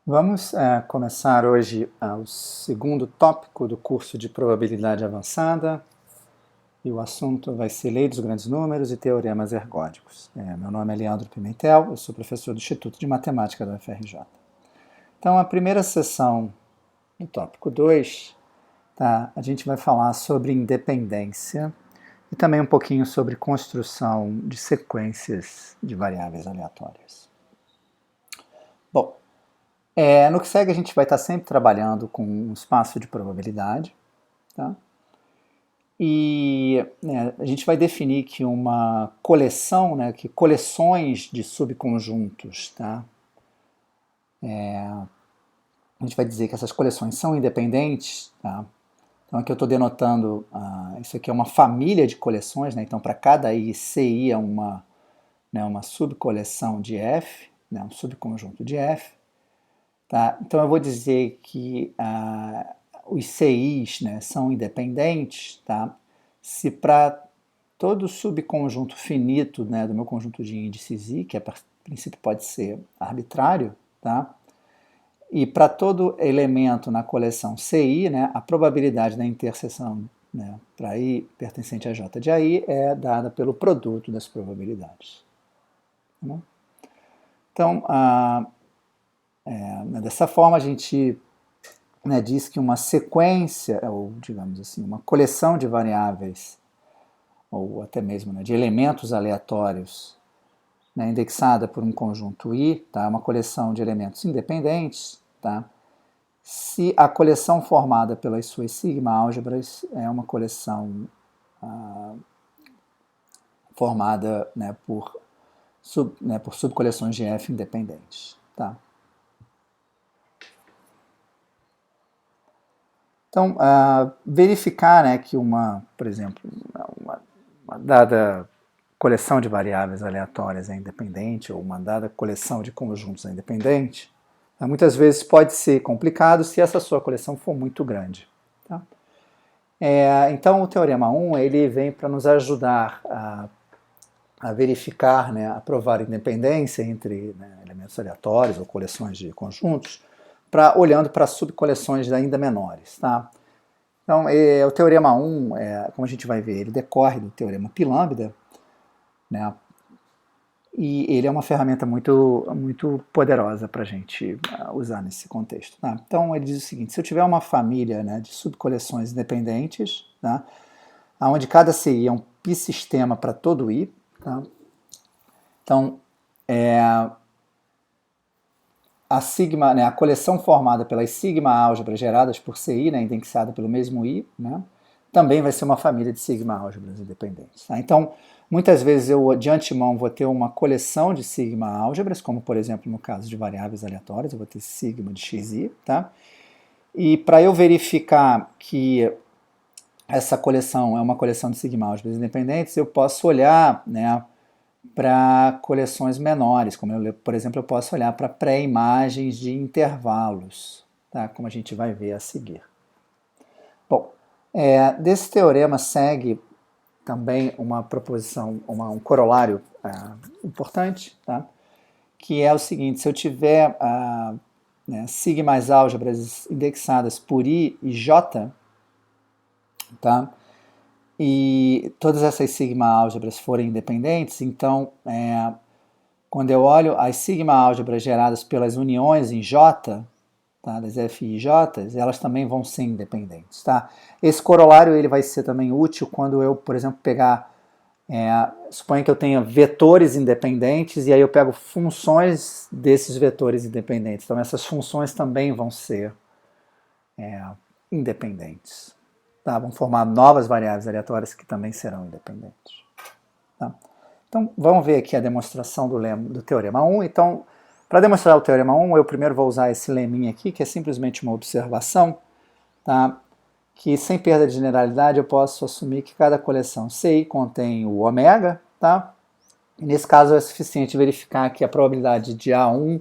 Vamos começar hoje o segundo tópico do curso de Probabilidade Avançada, e o assunto vai ser Lei dos Grandes Números e Teoremas Ergódicos. Meu nome é Leandro Pimentel, eu sou professor do Instituto de Matemática da UFRJ. Então, a primeira sessão do tópico 2, a gente vai falar sobre independência e também um pouquinho sobre construção de sequências de variáveis aleatórias. Bom, no que segue, a gente vai estar sempre trabalhando com um espaço de probabilidade, tá? E a gente vai definir que uma coleção, que coleções de subconjuntos, tá? A gente vai dizer que essas coleções são independentes, tá? Então aqui eu estou denotando, isso aqui é uma família de coleções, né? Então para cada CI é uma subcoleção de F, um subconjunto de F. Tá? Então eu vou dizer que os CIs, são independentes, tá? Se para todo subconjunto finito, do meu conjunto de índices I, que a princípio pode ser arbitrário, tá? E para todo elemento na coleção CI, a probabilidade da interseção, para I pertencente a J de AI é dada pelo produto das probabilidades. Tá bom? Então, dessa forma, a gente diz que uma sequência, ou digamos assim, uma coleção de variáveis, ou até mesmo de elementos aleatórios, indexada por um conjunto I, tá? Uma coleção de elementos independentes, tá? Se a coleção formada pelas suas sigma-álgebras é uma coleção formada por subcoleções de F independentes. Tá? Então, verificar que por exemplo, uma dada coleção de variáveis aleatórias é independente, ou uma dada coleção de conjuntos é independente, muitas vezes pode ser complicado se essa sua coleção for muito grande. Tá? Então, o Teorema 1 ele vem para nos ajudar a verificar, a provar independência entre elementos aleatórios ou coleções de conjuntos, olhando para subcoleções ainda menores. Tá? Então, o Teorema 1, como a gente vai ver, ele decorre do Teorema Pilambda, e ele é uma ferramenta muito, muito poderosa para a gente usar nesse contexto. Tá? Então, ele diz o seguinte: se eu tiver uma família de subcoleções independentes, tá? onde cada CI é um pi-sistema para todo I, tá? Então, a sigma, a coleção formada pelas sigma-álgebras geradas por CI, indexada pelo mesmo I, também vai ser uma família de sigma-álgebras independentes. Tá? Então, muitas vezes eu, de antemão, vou ter uma coleção de sigma-álgebras, como, por exemplo, no caso de variáveis aleatórias, eu vou ter sigma de xi, tá? E para eu verificar que essa coleção é uma coleção de sigma-álgebras independentes, eu posso olhar, para coleções menores, como por exemplo, eu posso olhar para pré-imagens de intervalos, tá? Como a gente vai ver a seguir. Bom, desse teorema segue também uma proposição, um corolário importante, tá? Que é o seguinte: se eu tiver sigmas álgebras indexadas por I e J, tá? E todas essas sigma-álgebras forem independentes, então, quando eu olho as sigma-álgebras geradas pelas uniões em J, tá, das F e J, elas também vão ser independentes. Tá? Esse corolário ele vai ser também útil quando eu, por exemplo, pegar, suponha que eu tenha vetores independentes, e aí eu pego funções desses vetores independentes. Então, essas funções também vão ser independentes. Tá? Vão formar novas variáveis aleatórias que também serão independentes. Tá? Então, vamos ver aqui a demonstração do Teorema 1. Então, para demonstrar o Teorema 1, eu primeiro vou usar esse leminha aqui, que é simplesmente uma observação, tá? Que, sem perda de generalidade, eu posso assumir que cada coleção CI contém o ômega. Tá? E nesse caso, é suficiente verificar que a probabilidade de A1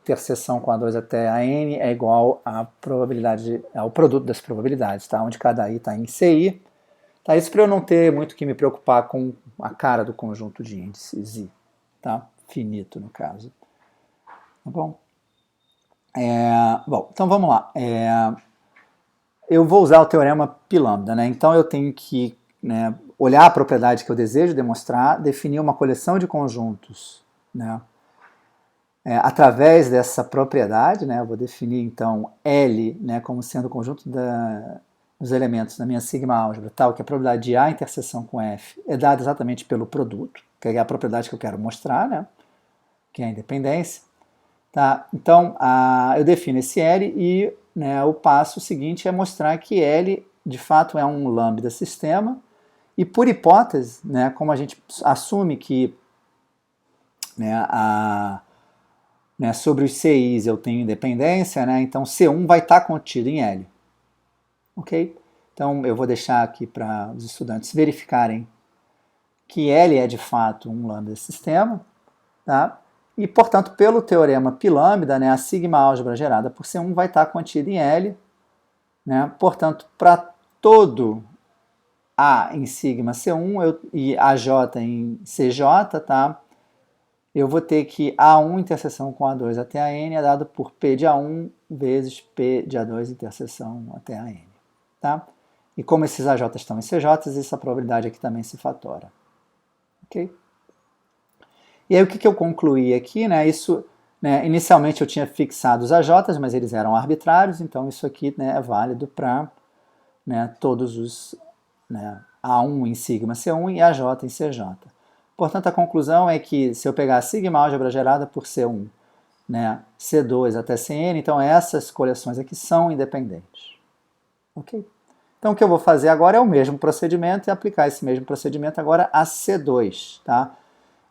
interseção com A2 até a N é igual à probabilidade, ao produto das probabilidades, tá? Onde cada I está em CI. Tá? Isso para eu não ter muito que me preocupar com a cara do conjunto de índices I, tá? Finito no caso. Tá bom? Bom, então vamos lá. Eu vou usar o teorema Pi-lambda, né? Então eu tenho que, né, olhar a propriedade que eu desejo demonstrar, definir uma coleção de conjuntos, né, através dessa propriedade, né? Eu vou definir então L, né, como sendo o conjunto dos elementos da minha sigma álgebra, tal que a probabilidade de A interseção com F é dada exatamente pelo produto, que é a propriedade que eu quero mostrar, né, que é a independência. Tá? Então, eu defino esse L e, né, o passo seguinte é mostrar que L, de fato, é um lambda sistema e, por hipótese, né, como a gente assume que, né, sobre os CIs eu tenho independência, né, então C1 vai estar contido em L. Ok? Então, eu vou deixar aqui para os estudantes verificarem que L é, de fato, um lambda sistema, tá? E, portanto, pelo teorema Pi-lambda, né, a sigma álgebra gerada por C1 vai estar contida em L. Né? Portanto, para todo A em sigma C1 e AJ em CJ, tá? Eu vou ter que A1 interseção com A2 até a N é dado por P de A1 vezes P de A2 interseção até a N. Tá? E como esses AJ estão em CJ, essa probabilidade aqui também se fatora. Ok? E aí o que eu concluí aqui, né? Isso, né, inicialmente eu tinha fixado os AJs, mas eles eram arbitrários, então isso aqui, né, é válido para, né, todos os, né, A1 em sigma C1 e AJ em CJ. Portanto, a conclusão é que se eu pegar a sigma álgebra gerada por C1, né, C2 até Cn, então essas coleções aqui são independentes. Ok? Então o que eu vou fazer agora é o mesmo procedimento e aplicar esse mesmo procedimento agora a C2, tá?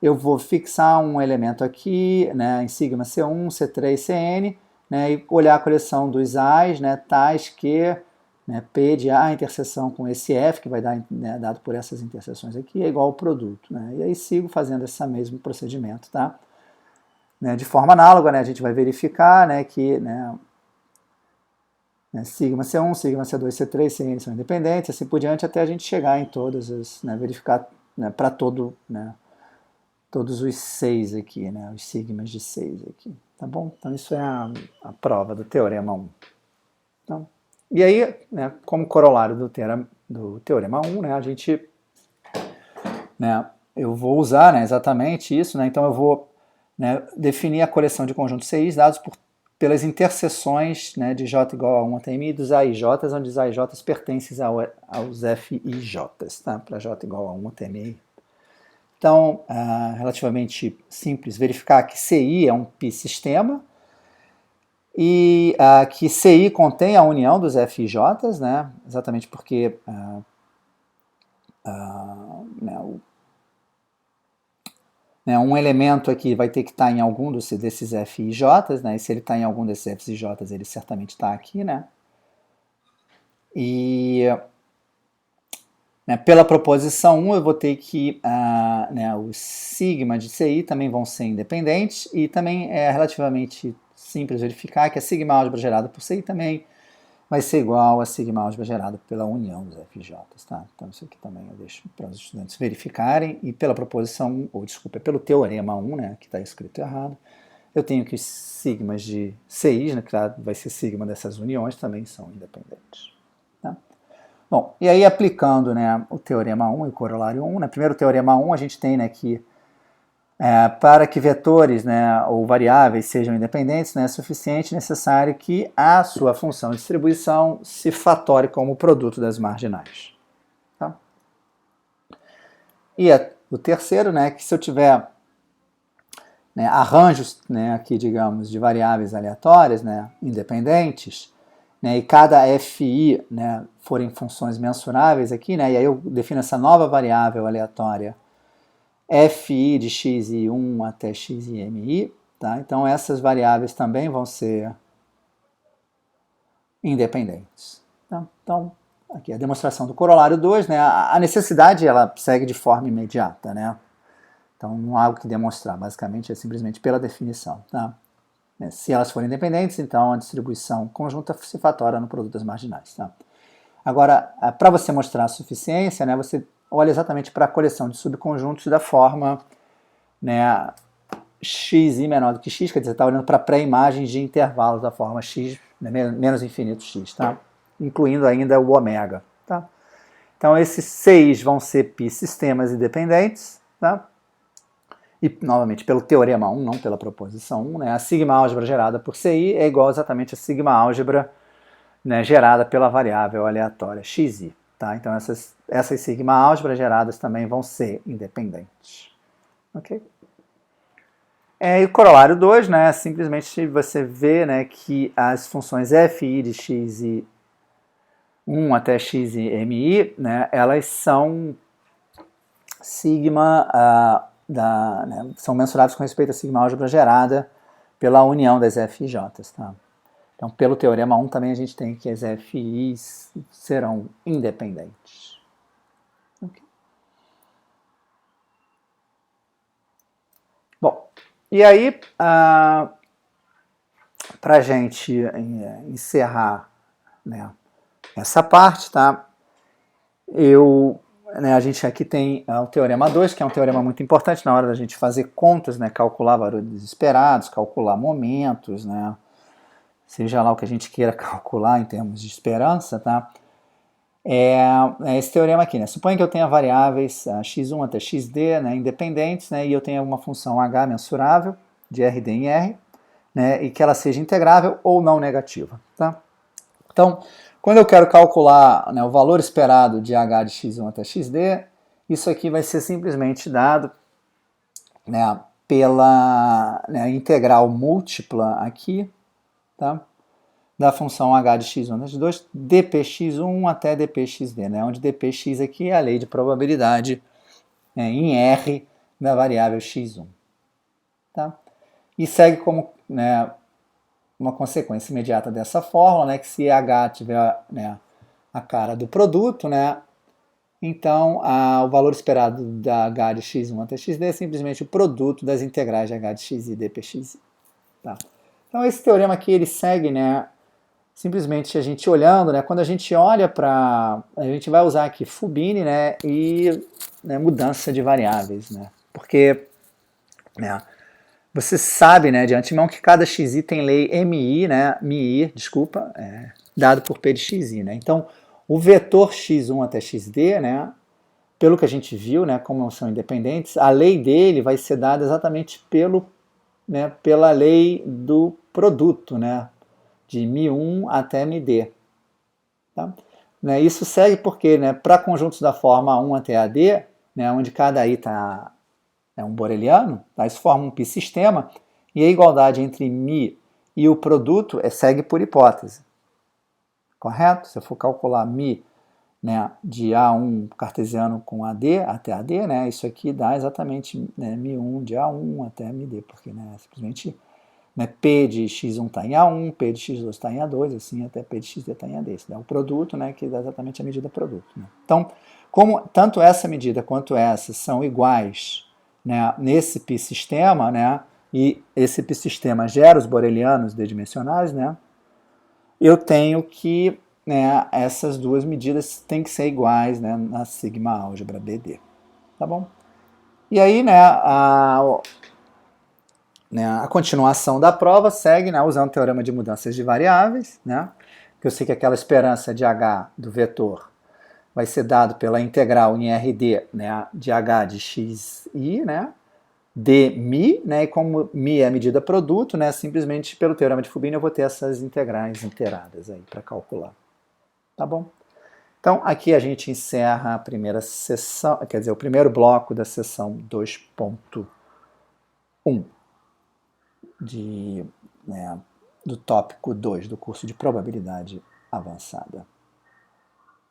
Eu vou fixar um elemento aqui, né, em sigma C1, C3, Cn, né, e olhar a coleção dos A's, né, tais que, né, P de A interseção com esse F, que vai dar, né, dado por essas interseções aqui, é igual ao produto. Né, e aí sigo fazendo esse mesmo procedimento. Tá? Né, de forma análoga, né, a gente vai verificar, né, que, né, sigma C1, sigma C2, C3, Cn são independentes, assim por diante, até a gente chegar em todas as, né, verificar, né, para todo, né, todos os 6 aqui, né, os sigmas de 6 aqui, tá bom? Então isso é a prova do teorema 1. Então, e aí, né, como corolário do teorema 1, né, a gente, né, eu vou usar, né, exatamente isso, né, então eu vou, né, definir a coleção de conjuntos CIs dados pelas interseções, né, de J igual a 1 até M dos AIJs, onde os AIJs pertencem aos FIJs, tá? Para J igual a 1 até M. Então, relativamente simples verificar que CI é um pi-sistema e que CI contém a união dos FIJs, né? Exatamente porque um elemento aqui vai ter que estar em algum desses FIJs, né? E se ele está em algum desses FIJs, ele certamente está aqui, né? E né, pela proposição 1, eu vou ter que né, os sigma de CI também vão ser independentes e também é relativamente simples verificar que a sigma álgebra gerada por CI também vai ser igual a sigma álgebra gerada pela união dos FJs. Tá? Então isso aqui também eu deixo para os estudantes verificarem e pela proposição 1, ou desculpa, pelo teorema 1, né, que está escrito errado, eu tenho que os sigmas de CI, né, que vai ser sigma dessas uniões, também são independentes. Tá? Bom, e aí aplicando, né, o teorema 1 e o corolário 1, né, primeiro o teorema 1 a gente tem, né, que para que vetores, né, ou variáveis sejam independentes, né, é suficiente necessário que a sua função de distribuição se fatore como produto das marginais. Tá? E o terceiro, né, que se eu tiver, né, arranjos, né, aqui digamos de variáveis aleatórias, né, independentes, né, e cada FI, né, forem funções mensuráveis aqui, né, e aí eu defino essa nova variável aleatória FI de xi1 até ximi, tá? Então essas variáveis também vão ser independentes. Tá? Então, aqui a demonstração do corolário 2, né, a necessidade ela segue de forma imediata, né? Então não há algo que demonstrar, basicamente é simplesmente pela definição. Tá? Se elas forem independentes, então a distribuição conjunta se fatora no produto das marginais. Tá? Agora, para você mostrar a suficiência, né, você olha exatamente para a coleção de subconjuntos da forma, né, xi menor do que x, quer dizer, você está olhando para pré-imagens de intervalos da forma x, né, menos infinito x, tá? Incluindo ainda o ômega, tá? Então, esses 6 vão ser π-sistemas independentes, tá? E, novamente, pelo teorema 1, não pela proposição 1, né? A sigma-álgebra gerada por CI é igual exatamente a sigma-álgebra, né, gerada pela variável aleatória xi. Tá? Então, essas sigma-álgebras geradas também vão ser independentes. Ok? E o corolário 2, né, simplesmente você vê, né, que as funções fi de xi 1 até xmi, né, elas são sigma, né, são mensuráveis com respeito à sigma-álgebra gerada pela união das FIJs. Tá? Então, pelo teorema 1, também a gente tem que as FIs serão independentes. Okay. Bom, e aí, para a gente encerrar, né, essa parte, tá? A gente aqui tem o teorema 2, que é um teorema muito importante na hora da gente fazer contas, né, calcular valores esperados, calcular momentos, né, seja lá o que a gente queira calcular em termos de esperança, tá? É esse teorema aqui, né? Suponha que eu tenha variáveis x1 até xd, né, independentes, né, e eu tenha uma função h mensurável de RD em R, né, e que ela seja integrável ou não negativa, tá? Então, quando eu quero calcular, né, o valor esperado de h de x1 até xd, isso aqui vai ser simplesmente dado, né, pela, né, integral múltipla aqui, tá, da função h de x1 até x2, dpx1 até dpxd, né, onde dpx aqui é a lei de probabilidade, né, em R da variável x1. Tá? E segue como, né, uma consequência imediata dessa fórmula, né, que se h tiver, né, a cara do produto, né, então o valor esperado da h de x1 até xd é simplesmente o produto das integrais de h de x e dpx. Tá? Então esse teorema aqui ele segue, né, simplesmente a gente olhando, né, quando a gente olha para, a gente vai usar aqui Fubini, né, e, né, mudança de variáveis, né, porque, né, você sabe, né, de antemão que cada xi tem lei mi, né, dado por p de xi, né? Então, o vetor x1 até xd, né, pelo que a gente viu, né, como são independentes, a lei dele vai ser dada exatamente pela lei do produto, né, de μ1 até μd. Tá? Né, isso segue porque, né, para conjuntos da forma 1 até AD, né, onde cada i é um boreliano, tá? Isso forma um π-sistema, e a igualdade entre μ e o produto segue por hipótese. Correto? Se eu for calcular μ, né, de A1 cartesiano com AD até AD, né, isso aqui dá exatamente, né, μ1 de A1 até μd, porque, né, simplesmente, né, P de x1 está em A1, P de x2 está em A2, assim até P de xd está em AD. Isso dá o produto, né, que dá exatamente a medida produto. Né? Então, como tanto essa medida quanto essa são iguais, né, nesse π-sistema, né, e esse π-sistema gera os borelianos d-dimensionais, né, eu tenho que, né, essas duas medidas têm que ser iguais, né, na sigma-álgebra BD. Tá bom? E aí, né, a continuação da prova segue, né, usando o teorema de mudanças de variáveis, né, que eu sei que aquela esperança de h do vetor vai ser dado pela integral em RD, né, de h de xi, né, de μ, né, e como μ é a medida produto, né, simplesmente pelo teorema de Fubini eu vou ter essas integrais inteiradas aí para calcular. Tá bom? Então aqui a gente encerra a primeira sessão, quer dizer, o primeiro bloco da sessão 2.1 né, do tópico 2 do curso de probabilidade avançada.